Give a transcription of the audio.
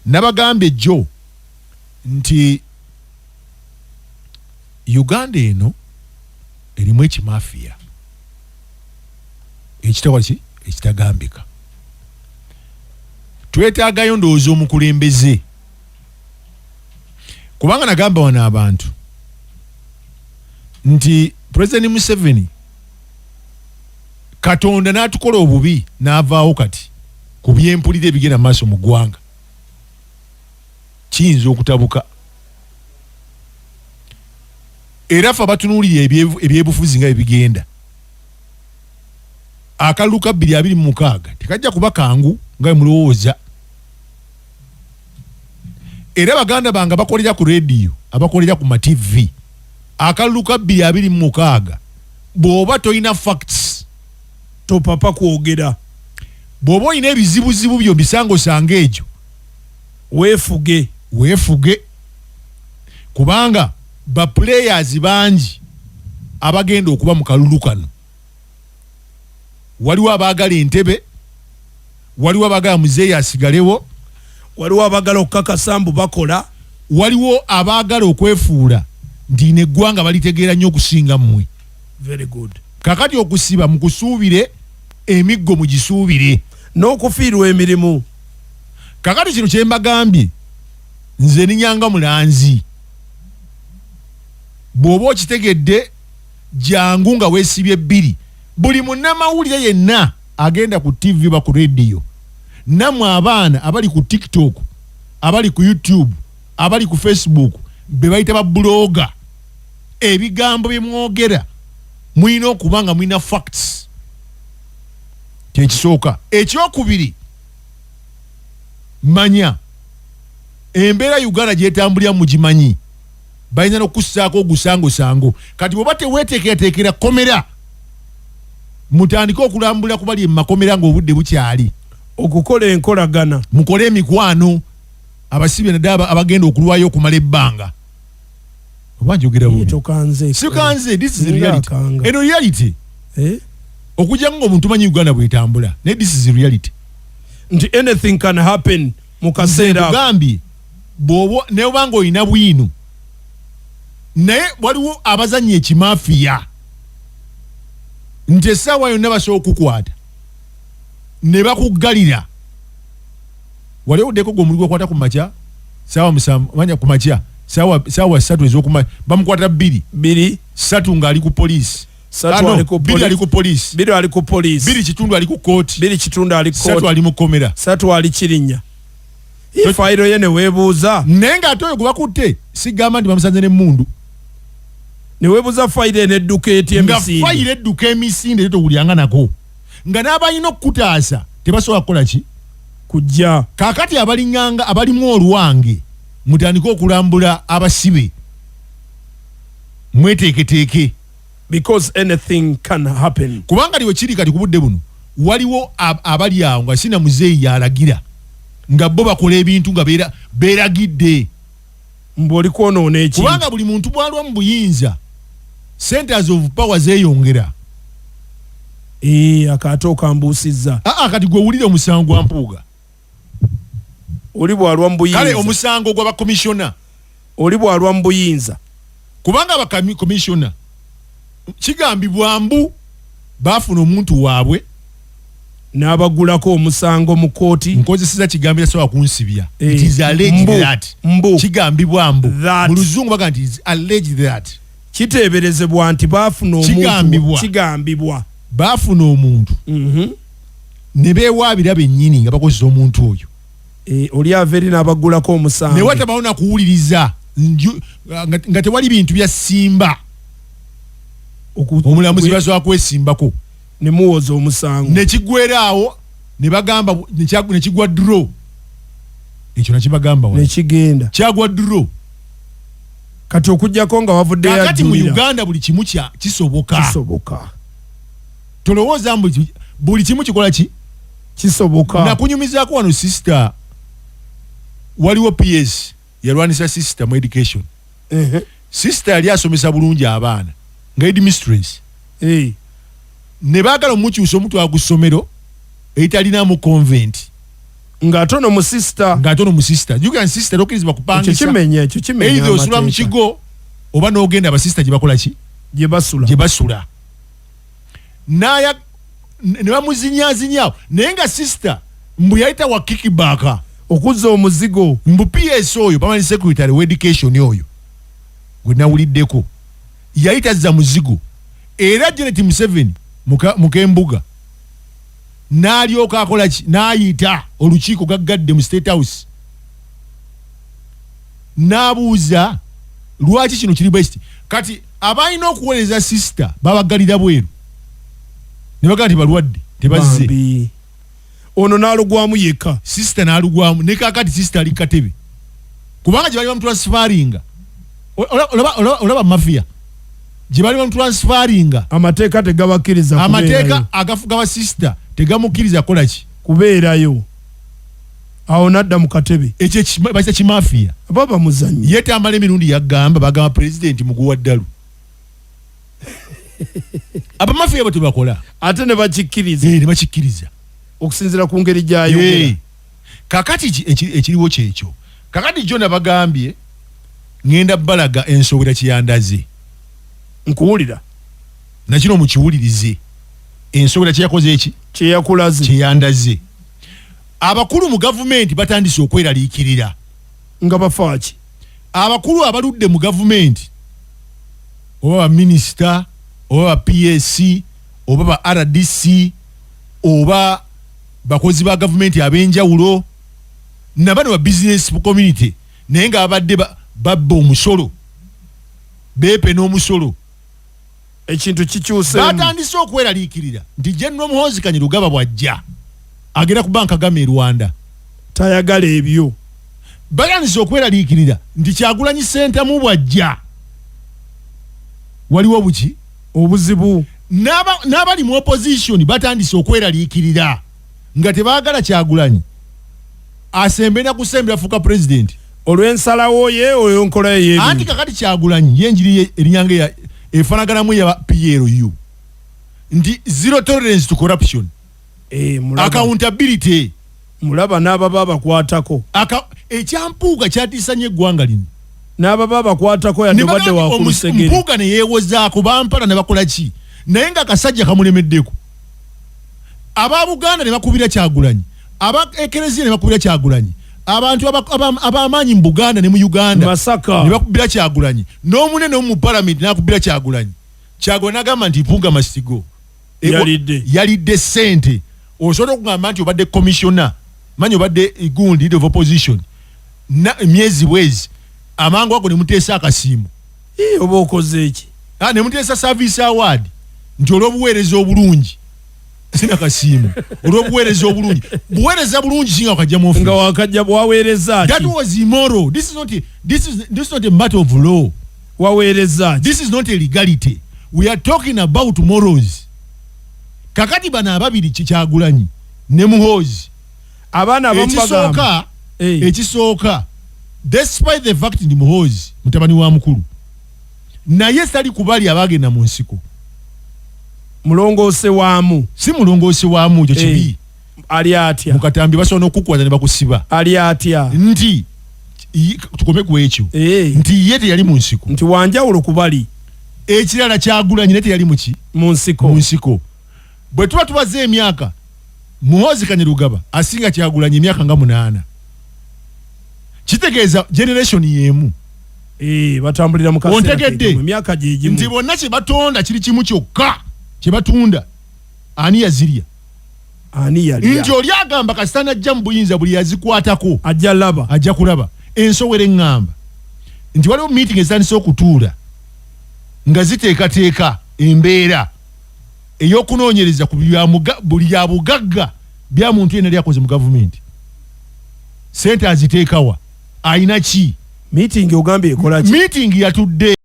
nabagambe jjo nti Uganda eno erimu ekimafia ekitagambika. Twetaagayo ndowooza omukulembeze kubanga nagamba wano abantu nti President Museveni Katonda n'atukola obubi n'avaawo kati ku byempulira ebigenda maaso mu ggwanga kiyinza okutabuka. Era ffe abatunuulira ebyebufuzi nga ebigenda akalulu ka 2026 tekajja kuba kangu nga mulowooza. Era baganda bange bakolera ku radio abakolera ku TV akalulu ka 2026 bw'oba toyina facts topapa kwogera, bw'oba oyina ebizibuzibu byo bisango sange ekyo weefuge kubanga ba players bangi abagenda okuba mu kalulu kano. Waliwo abaagala entebe, waliwo abaagala muzeeyi asigalewo, waliwo abaagala okukakasa mbu bakola, waliwo abaagala okwefuula nti neggwanga balitegeera nnyo okusinga mmwe. Very good. Kakati okusiba mu kusuubire emiggo mu gisuubire n'okufiirwa emirimu. Kakati kino kye mbagambye nze ninyanga mulanzi. Bw'oba okitegedde jangu nga weesibye bbiri. Buli munnamawulire yenna agenda ku TV ba ku radio, nammwe abaana abali ku TikTok, abali ku YouTube, abali ku Facebook, be bayita ba bloga, ebigambo bye mwogera mulina okuba nga mulina facts. Kyekisooka. Ekyokubiri, manya embeera Uganda gyetambulira mugimanyi. Bayina n'okussaako ogusango kati bw'oba teweeteekerateekera komera mutandike okulambula kubali emakomera ng'obudde bukyali okukola enkolagana, mukole emikwano abasibye naddala abagenda okulwayo okumala ebbanga. Oba njogera bubi sikanze, this is reality. Eno reality okujja ng'omuntu manyi Uganda bwetambula naye this is reality nti anything can happen mu kaseera gambye bw'oba ne obanga oyina bwino naye waliwo abazanyi ekimafiya nti essaawa yonna basobola okukwata ne bakuggalira. Wali oddeko gwe omuli gwekwata ku makya saawa musanvu manya ku makya saawa 3 ez'okumakya bamukwata 2 3 ng'ali ku poliisi, 2 ali ku poliisi, 2 ali ku poliisi, 2 kitundu ali ku kooti, 2 kitundu ali ku kooti, 3 ali mu komera, 3 ali Kirinnya. Fayiro ye ne weebuuza naye ng'ate oyo gwe bakutte sigamba nti bamusanze n'emmundu. Ne weebuuza fayiro enedduka etya emisinde. Nga fayiro edduka emisinde towulyanga nako. Nga n'abalina okukutaasa tebasobola kukola ki? Kujja. Kaakati abalinganga abalimu olwange mutandike okulambula abasibe. Mweteeketeeke. Because anything can happen. Kubanga liwe kiri kati ku budde buno waliwo abali awo nga sina muzeeyi yalagira nga bo bakola ebintu nga beeragidde. Mboli kwonoona ekintu. Kubanga buli muntu bwalwa mu buyinza centers of power zeeyongera. Akaato kambuusizza. Kati gwe wulire omusango gwa Mpuuga. Oli bwalwa mu buyinza. Kale omusango gw'abakomishona. Oli bwalwa mu buyinza. Kubanga abakomishona kigambibwa mbu baafuna omuntu waabwe n'abagulako omusango mu kooti. Nkozeseza kigambira sawa kunsibya. It is alleged that. Kigambibwa mbu. Mu Luzungu baga nti is alleged that. Kiteeberezebwa nti baafuna omuntu. Kigambibwa. Baafuna omuntu. Ne beewaabira bennyini nga bakozesa omuntu oyo. Oli aveeri n'abagulako omusango. Ne watabawo na kuwuliriza nga tewali bintu bya simba. Omulamuzi basobola kwesimbako. Ne muwoza omusango. Ne kigwera awo ne bagamba ne kigwa draw. Ekyo nakibagamba wa. Ne kigenda. Kyagwa draw. Kati okujjako nga wavudde ya kati mu Uganda buli kimu kisoboka. Tolowooza buli kimu kikola ki? Kisoboka. Nakunyumizaako wano sister waliwo PS yalwanisa sister mu education. Sister yali asomesa bulungi abaana nga headmistress. Ne baagala omukyusa omutwala ku ssomero eritalinamu convent ngatono mu sister juga sister okizibwa kupangisa ekyo kimenya either osula mu kigo oba n'ogenda abasista gye bakola ki gye basula naya ne bamuzinyazinyawo naye nga sister mbu yayita wa kickback okuzza omuzigo mbu PS oyo permanent secretary wa education oyo gwe nawuliddeko yayita za muzigo era Janet Museveni mukembuga n'alyoka akola ki n'ayita olukiiko gaggadde mu State House n'abuuza lwaki kino kiri best kati abalina okuweereza sister babagalira bweru ne bagamba nti balwadde tebazze ono n'alugwamu yekka sister n'alugwamu ne kakati sister ali katebe kubanga gye bali bamutransferinga olaba mafia gye bali bamutransferinga amateeka tegabakkiriza amateeka agafuga ba sister tegamukkiriza kola ki kubeerayo awo nadda mu katebe ekyo bakita kimafia baba muzanyi yetambala emirundi yagamba bagamba president muguwa ddalu abamafia bwe tebakola ate ne bakikkiriza ne bakikkiriza okusinziira ku ngeri gy'ayogera kakati ekiriwo kyekyo kakati jona bagambye ngenda balaga ensobera kiyandaze nkuwulira nakino mukiwulirize ensobera kyeyakoze eki kyeyandaze abakulu mu gavumenti batandise okweraliikirira nga bafaaki abakulu abaludde mu gavumenti oba ba minisita oba ba PSC oba ba RDC oba bakozi ba gavumenti ab'enjawulo nabano ba business community naye nga abadde babba omusolo beepe n'omusolo ekintu kikyuseemu batandise okweraliikirira nti General Muhoozi Kanyarugaba bw'ajja agenda ku banka gama e Rwanda tayagala ebyo batandise okweraliikirira nti Kyagulanyi Ssentamu bw'ajja waliwo buki obuzibu n'abali mu opposition batandise okweraliikirira nga tebaagala Kyagulanyi asembe na kusembera fuka president olw'ensalawo ye oyo nkola ye anti kakati Kyagulanyi yenjiri erinyange efanaganamu ya PLU nti zero tolerance to corruption accountability mulaba n'ababa bakwatako ekyampuuga kyatiisanye eggwanga lino n'ababa bakwatako yadobadde wakulusegere mpuuga ne yeewozaako bampala ne bakola ki naye nga akasajja kamulemeddeko aba Buganda ne bakubira Kyagulanyi aba Ekereziya ne bakubira Kyagulanyi abantu ab'amaanyi mu Buganda ne mu Uganda Masaka ne bakubira Kyagulanyi n'omunene mu parliament n'akubira Kyagulanyi Kyagulanyi n'agamba nti mpunga masigo yalidde ssente osobola okugamba nti obadde commissioner manyi obadde gundi leader of opposition na myezi bwezi amangu ago ne muteesa akasiimo oba okoze eki ne muteesa service award nti olw'obuweereza obulungi sina kasiimo olw'obuweereza obulungi buweereza bulungi singa wakajja mu office nga wakajja waweereza that was immoral this is not a matter of law waweereza this is not a legality we are talking about morals kakati bana ababiri Kyagulanyi ne Muhoozi abaana abamugamba ekisooka despite the fact ndi Muhoozi mutabani wa mukulu naye sali kubali abagenda mu nsiko mulongoose waamu si mulongoose waamu ekyo kibi ali atya mukatambi basobola okukuwaza ne bakusiba ali atya nti tukome ku ekyo nti ye teyali mu nsiko nti wanjawulo kubali ekirala Kyagulanyi ne teyali muki mu nsiko bwe tuba tubaze emyaka Muhoozi Kanyarugaba asinga Kyagulanyi emyaka nga 8 kitegeeza generation yemu batambulira mu kaseera emyaka gyegimu nti bonna kye batonda kiri kimu kyokka kye batunda ani yazirya nti oli agamba kasitani ajja mu buyinza buli yazikwatako ajja kulaba ensowera eŋŋamba nti waliwo meeting ezitandise okutuula nga ziteekateeka embeera ey'okunoonyereza ku buli ya bugagga bya muntu yenna lyakoze mu gavumenti sente aziteekawa ayina ki meeting ogambye ekola ki meeting yatudde